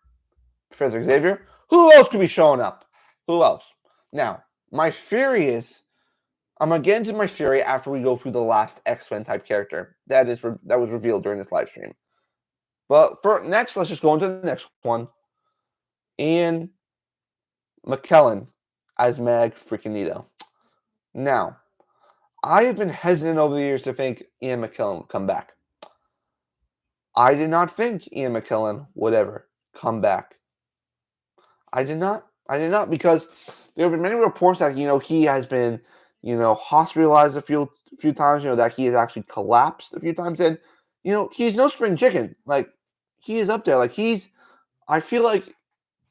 Professor Xavier, who else could be showing up? Who else? Now, my theory is, I'm going to get into my theory after we go through the last X-Men type character that was revealed during this live stream. But next, let's just go into the next one. Ian McKellen as Mag Freakinito. Now, I have been hesitant over the years to think Ian McKellen would come back. I did not think Ian McKellen would ever come back. I did not because there have been many reports that he has been hospitalized a few times. That he has actually collapsed a few times, and he's no spring chicken. Like, he is up there. Like, I feel like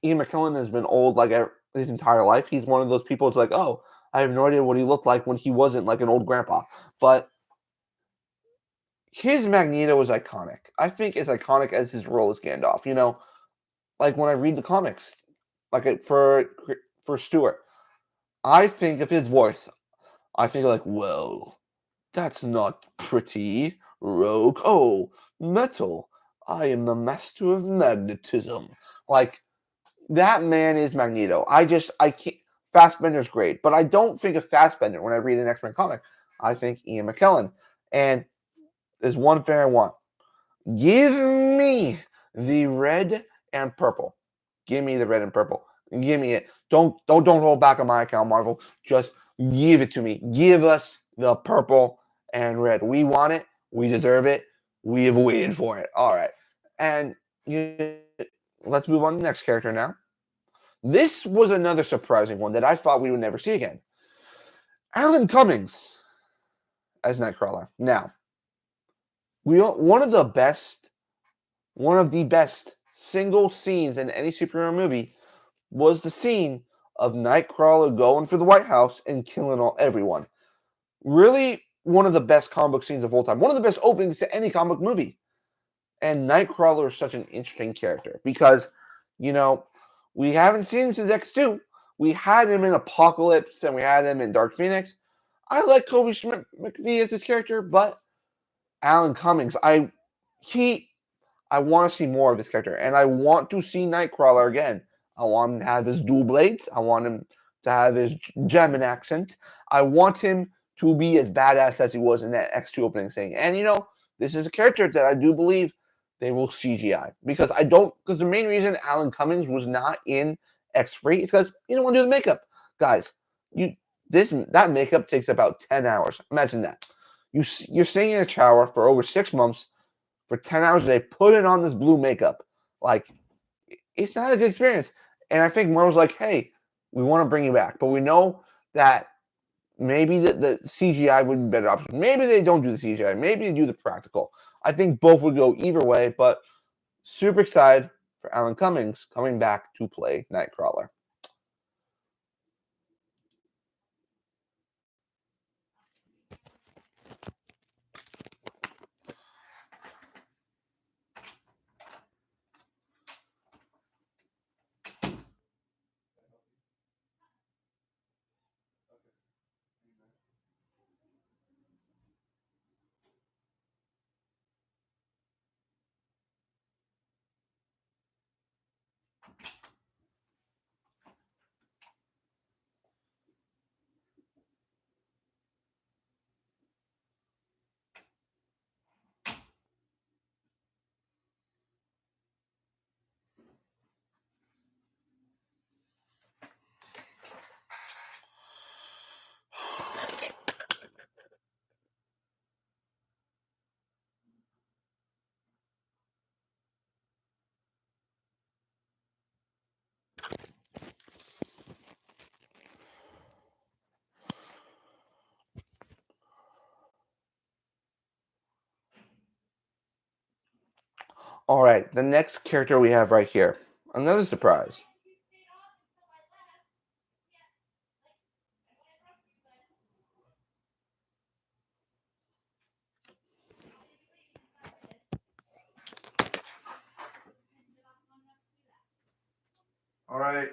Ian McKellen has been old like his entire life. He's one of those people. It's like, oh, I have no idea what he looked like when he wasn't like an old grandpa. But his Magneto is iconic. I think as iconic as his role as Gandalf. Like when I read the comics, like for Stewart, I think of his voice. I think like, whoa, that's not pretty, rogue. Oh, metal. I am the master of magnetism. Like, that man is Magneto. I can't. Fassbender's great, but I don't think of Fassbender when I read an X-Men comic. I think Ian McKellen. And there's one thing I want. Give me the red and purple. Give me the red and purple. Give me it. Don't hold back on my account, Marvel. Just give it to me. Give us the purple and red. We want it. We deserve it. We have waited for it. All right. And let's move on to the next character now. This was another surprising one that I thought we would never see again. Alan Cummings as Nightcrawler. Now, one of the best single scenes in any superhero movie was the scene of Nightcrawler going for the White House and killing everyone. Really, one of the best comic book scenes of all time. One of the best openings to any comic book movie. And Nightcrawler is such an interesting character because, we haven't seen him since X2. We had him in Apocalypse and we had him in Dark Phoenix. I like Kobe McVie as his character, but Alan Cummings, I want to see more of his character, and I want to see Nightcrawler again. I want him to have his dual blades. I want him to have his German accent. I want him to be as badass as he was in that X2 opening scene. And this is a character that I do believe they will CGI because the main reason Alan Cummings was not in X3 is because you don't want to do the makeup, guys. That makeup takes about 10 hours. Imagine that. You're staying in a shower for over 6 months for 10 hours a day, put it on this blue makeup. Like, it's not a good experience. And I think Marvel's like, hey, we want to bring you back. But we know that maybe the CGI would be a better option. Maybe they don't do the CGI. Maybe they do the practical. I think both would go either way. But super excited for Alan Cummings coming back to play Nightcrawler. All right, the next character we have right here. Another surprise. All right.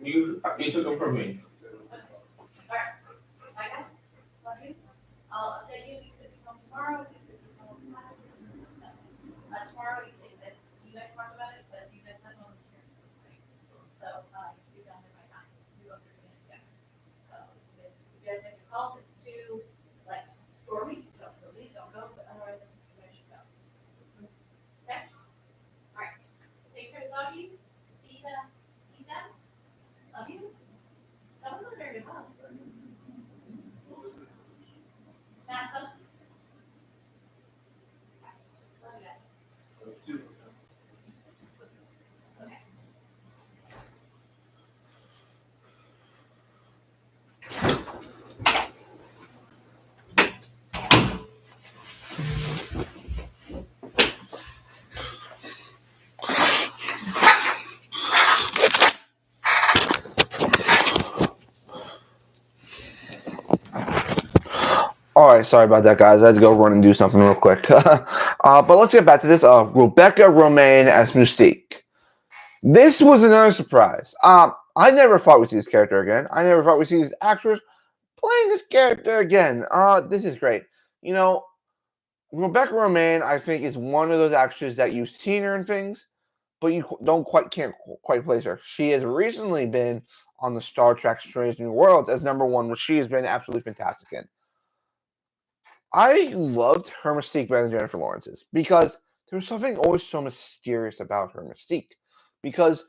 You took them from me. All right, sorry about that, guys. I had to go run and do something real quick. But let's get back to this. Rebecca Romaine as Mystique. This was another surprise. I never thought we'd see this character again. I never thought we'd see this actress playing this character again. This is great. You know, Rebecca Romaine, I think, is one of those actresses that you've seen her in things, but you can't quite place her. She has recently been on the Star Trek Strange New Worlds as #1, which she has been absolutely fantastic in. I loved her Mystique better than Jennifer Lawrence's because there was something always so mysterious about her Mystique. Because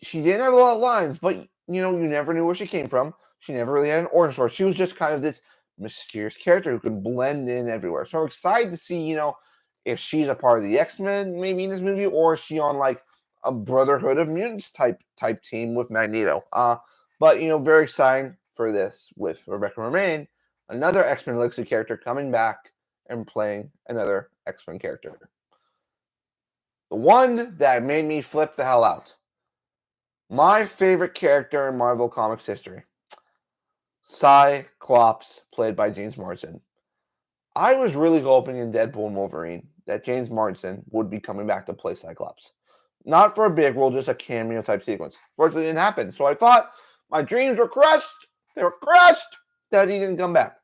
she didn't have a lot of lines, but you never knew where she came from. She never really had an origin story. She was just kind of this mysterious character who could blend in everywhere. So I'm excited to see, if she's a part of the X-Men maybe in this movie, or is she on like a Brotherhood of Mutants type team with Magneto. But very exciting for this with Rebecca Romaine, another X-Men Legacy character coming back and playing another X-Men character. The one that made me flip the hell out. My favorite character in Marvel Comics history. Cyclops, played by James Marsden. I was really hoping in Deadpool and Wolverine that James Marsden would be coming back to play Cyclops. Not for a big role, just a cameo type sequence. Fortunately, it didn't happen. So I thought my dreams were crushed. They were crushed that he didn't come back.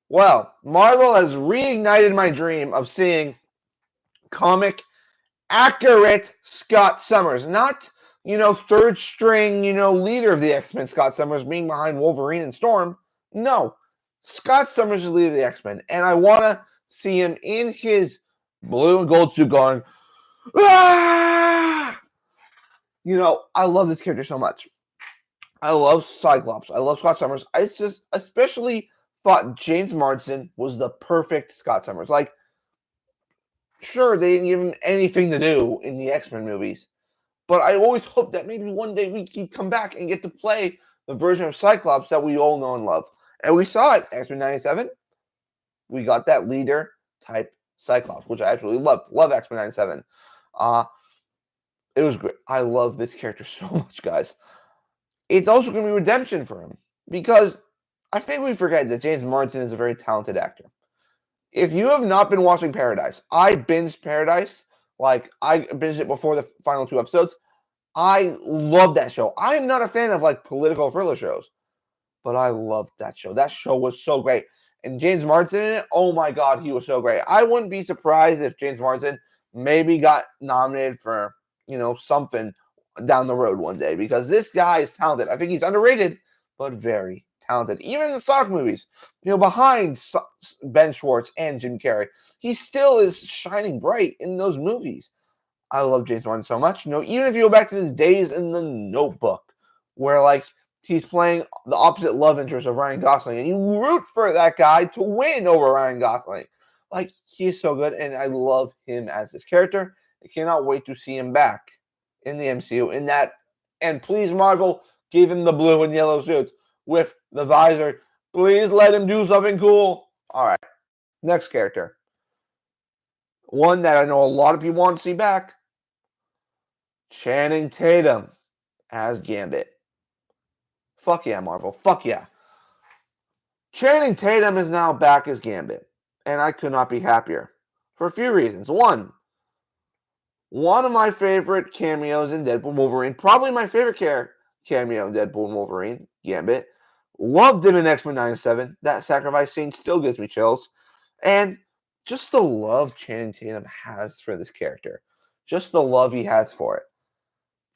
Well, Marvel has reignited my dream of seeing comic accurate Scott Summers. Not, third string, leader of the X-Men, Scott Summers, being behind Wolverine and Storm. No. Scott Summers is the leader of the X-Men. And I want to see him in his blue and gold suit going, ah! I love this character so much. I love Cyclops. I love Scott Summers. I just especially thought James Marsden was the perfect Scott Summers. Like, sure, they didn't give him anything to do in the X-Men movies, but I always hoped that maybe one day he'd come back and get to play the version of Cyclops that we all know and love. And we saw it, X-Men 97. We got that leader type Cyclops, which I absolutely loved. Love X-Men 97. It was great. I love this character so much, guys. It's also going to be redemption for him because I think we forget that James Marsden is a very talented actor. If you have not been watching Paradise, I binged Paradise. Like, I binged it before the final 2 episodes. I love that show. I am not a fan of like political thriller shows, but I loved that show. That show was so great. And James Marsden in it, oh my God, he was so great. I wouldn't be surprised if James Marsden maybe got nominated for, something down the road one day because this guy is talented. I think he's underrated, but very talented. Even in the Sonic movies, behind Ben Schwartz and Jim Carrey, he still is shining bright in those movies. I love James Marsden so much. Even if you go back to his days in The Notebook, where like he's playing the opposite love interest of Ryan Gosling, and you root for that guy to win over Ryan Gosling. Like, he's so good, and I love him as his character. I cannot wait to see him back in the MCU in that. And please, Marvel, give him the blue and yellow suit with the visor. Please let him do something cool. All right, next character. One that I know a lot of people want to see back. Channing Tatum as Gambit. Fuck yeah, Marvel. Fuck yeah. Channing Tatum is now back as Gambit, and I could not be happier for a few reasons. One of my favorite cameos in Deadpool & Wolverine, probably my favorite cameo in Deadpool & Wolverine, Gambit. Loved him in X-Men 97. That sacrifice scene still gives me chills. And just the love Channing Tatum has for this character. Just the love he has for it.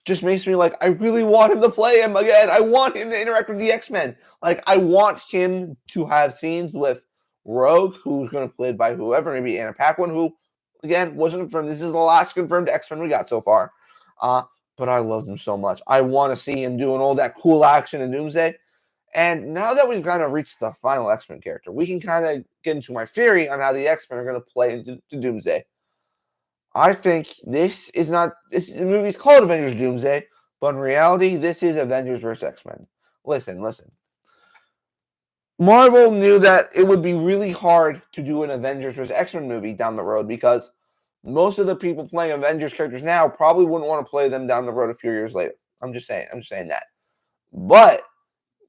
Just makes me like, I really want him to play him again. I want him to interact with the X-Men. Like, I want him to have scenes with Rogue, who's going to be played by whoever, maybe Anna Paquin, who, again, wasn't confirmed. This is the last confirmed X-Men we got so far. But I loved him so much. I want to see him doing all that cool action in Doomsday. And now that we've kind of reached the final X-Men character, we can kind of get into my theory on how the X-Men are going to play into Doomsday. I think this movie's called Avengers Doomsday, but in reality, this is Avengers vs. X-Men. Listen. Marvel knew that it would be really hard to do an Avengers vs. X-Men movie down the road because most of the people playing Avengers characters now probably wouldn't want to play them down the road a few years later. I'm just saying that. But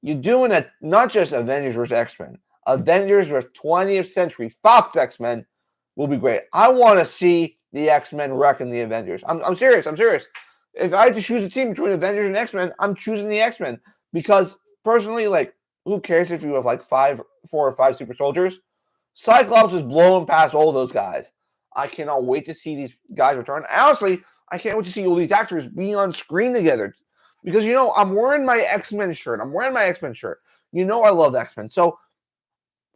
you're doing not just Avengers vs. X-Men, Avengers vs. 20th Century Fox X-Men will be great. I want to see the X-Men wrecking the Avengers. I'm serious. If I had to choose a team between Avengers and X-Men, I'm choosing the X-Men because personally, like, who cares if you have like 4 or 5 super soldiers? Cyclops is blowing past all those guys. I cannot wait to see these guys return. Honestly, I can't wait to see all these actors be on screen together because I'm wearing my X-Men shirt. I love X-Men. So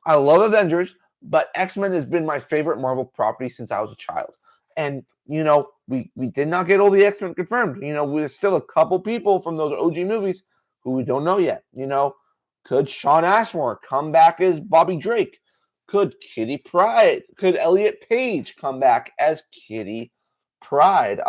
I love Avengers, but X-Men has been my favorite Marvel property since I was a child. And, we did not get all the X-Men confirmed. There's still a couple people from those OG movies who we don't know yet. Could Sean Ashmore come back as Bobby Drake? Could Kitty Pryde? Could Elliot Page come back as Kitty Pryde?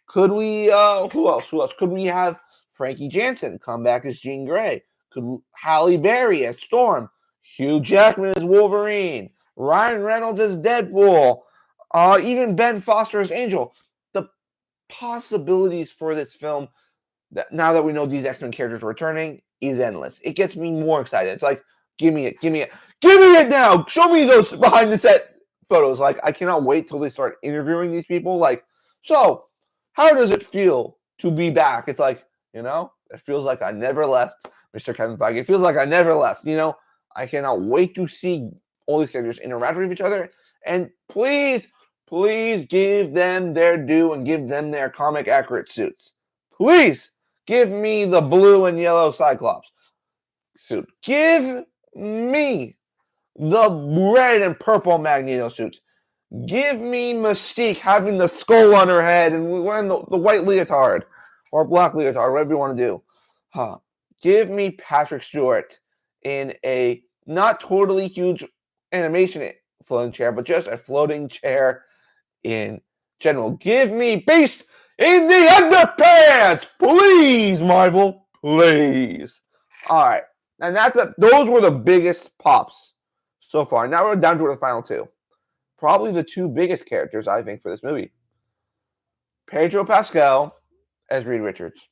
Could we, who else? Could we have Frankie Jansen come back as Jean Grey? Could Halle Berry as Storm? Hugh Jackman as Wolverine? Ryan Reynolds as Deadpool? Even Ben Foster as Angel? The possibilities for this film, now that we know these X-Men characters are returning, is endless. It gets me more excited. It's like, give me it now. Show me those behind the set photos. Like, I cannot wait till they start interviewing these people. Like, so how does it feel to be back? It's like, it feels like I never left, Mr. Kevin Feige. It feels like I never left. I cannot wait to see all these characters interact with each other. And please give them their due and give them their comic accurate suits. Please give me the blue and yellow Cyclops suit. Give me the red and purple Magneto suit. Give me Mystique having the skull on her head and wearing the white leotard or black leotard, whatever you want to do. Give me Patrick Stewart in a not totally huge animation floating chair, but just a floating chair in general. Give me Beast in the underpants, please, Marvel, please. All right, and those were the biggest pops so far. Now we're down to the final 2. Probably the 2 biggest characters, I think, for this movie. Pedro Pascal as Reed Richards.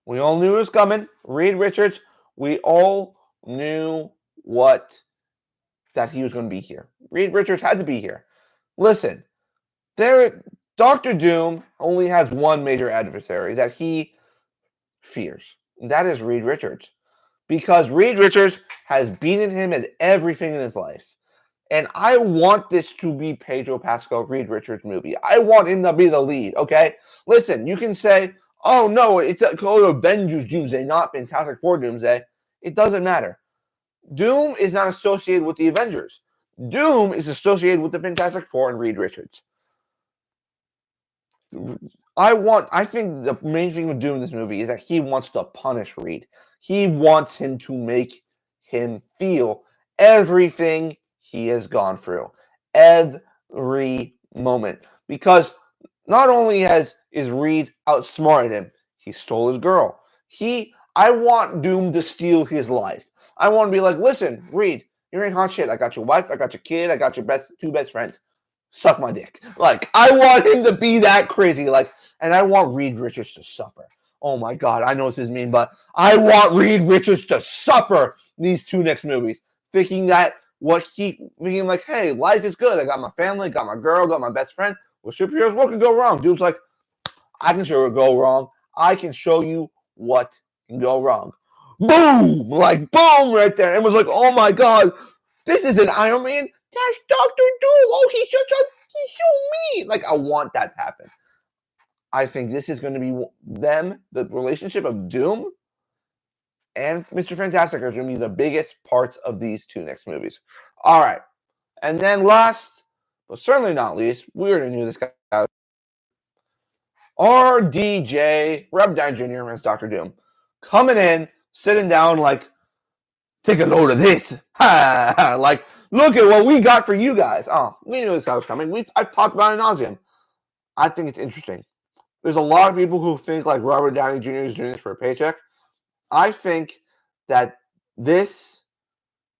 We all knew it was coming. Reed Richards, we all knew that he was going to be here. Reed Richards had to be here. Listen, Doctor Doom only has one major adversary that he fears. And that is Reed Richards. Because Reed Richards has beaten him at everything in his life. And I want this to be Pedro Pascal Reed Richards movie. I want him to be the lead, okay? Listen, you can say, oh no, it's called Avengers Doomsday, not Fantastic Four Doomsday. It doesn't matter. Doom is not associated with the Avengers. Doom is associated with the Fantastic Four and Reed Richards. I think the main thing with Doom in this movie is that he wants to punish Reed. He wants him to make him feel everything he has gone through. Every moment. Because not only is Reed outsmarted him, he stole his girl. I want Doom to steal his life. I want to be like, listen, Reed, you're in hot shit. I got your wife, I got your kid, I got your two best friends. Suck my dick. Like, I want him to be that crazy. Like, and I want Reed Richards to suffer. Oh my God, I know this is mean, but I want Reed Richards to suffer these two next movies. Thinking like, hey, life is good. I got my family, got my girl, got my best friend. With superheroes, what could go wrong? Dude's like, I can show you what go wrong. I can show you what can go wrong. Boom! Like, boom, right there. And it was like, oh my God, this is an Iron Man. That's Dr. Doom. Oh, he's so mean. Like, I want that to happen. I think this is going to be the relationship of Doom and Mr. Fantastic are going to be the biggest parts of these two next movies. All right. And then last, but certainly not least, we already knew this guy. RDJ, Rob Downey Jr. as Dr. Doom. Coming in, sitting down like, take a load of this. Like, look at what we got for you guys. Oh, we knew this guy was coming. I've talked about it ad nauseum. I think it's interesting. There's a lot of people who think like Robert Downey Jr. is doing this for a paycheck. I think that this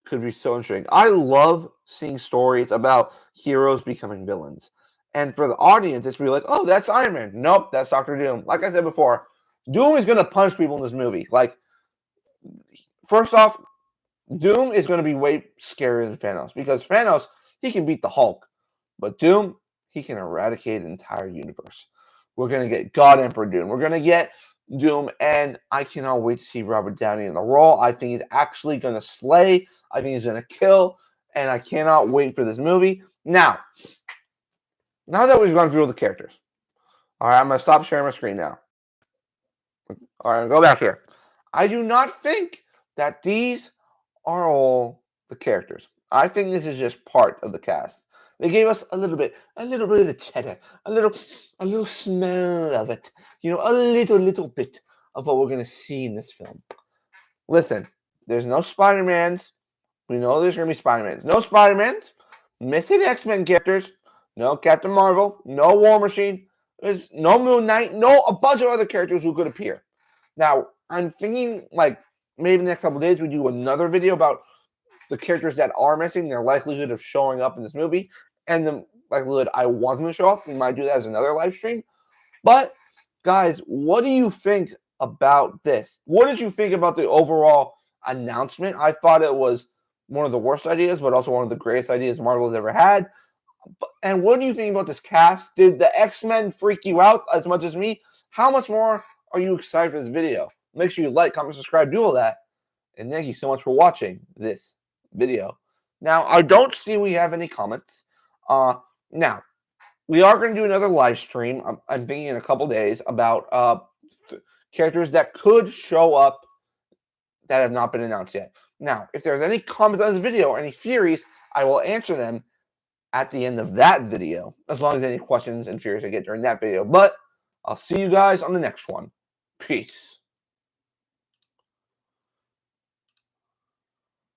could be so interesting. I love seeing stories about heroes becoming villains. And for the audience, it's really like, oh, that's Iron Man. Nope, that's Dr. Doom. Like I said before, Doom is going to punch people in this movie. Like, first off, Doom is going to be way scarier than Thanos. Because Thanos, he can beat the Hulk. But Doom, he can eradicate an entire universe. We're going to get God Emperor Doom. We're going to get Doom, and I cannot wait to see Robert Downey in the role. I think he's actually going to slay. I think he's going to kill, and I cannot wait for this movie. Now that we've gone through all the characters, all right, I'm going to stop sharing my screen now. All right, go back here. I do not think that these are all the characters. I think this is just part of the cast. They gave us a little bit of the cheddar, a little smell of it. You know, a little bit of what we're going to see in this film. Listen, there's no Spider-Mans. We know there's going to be Spider-Mans. No Spider-Mans. Missing X-Men characters. No Captain Marvel. No War Machine. There's no Moon Knight. No a bunch of other characters who could appear. Now, I'm thinking like maybe the next couple of days we do another video about the characters that are missing, their likelihood of showing up in this movie, and the likelihood I want them to show up. We might do that as another live stream. But, guys, what do you think about this? What did you think about the overall announcement? I thought it was one of the worst ideas, but also one of the greatest ideas Marvel has ever had. And what do you think about this cast? Did the X-Men freak you out as much as me? How much more are you excited for this video? Make sure you like, comment, subscribe, do all that. And thank you so much for watching this video. Now, I don't see we have any comments. Now, we are going to do another live stream. I'm thinking in a couple days about characters that could show up that have not been announced yet. Now, if there's any comments on this video or any theories, I will answer them at the end of that video, as long as any questions and theories I get during that video. But I'll see you guys on the next one. Peace.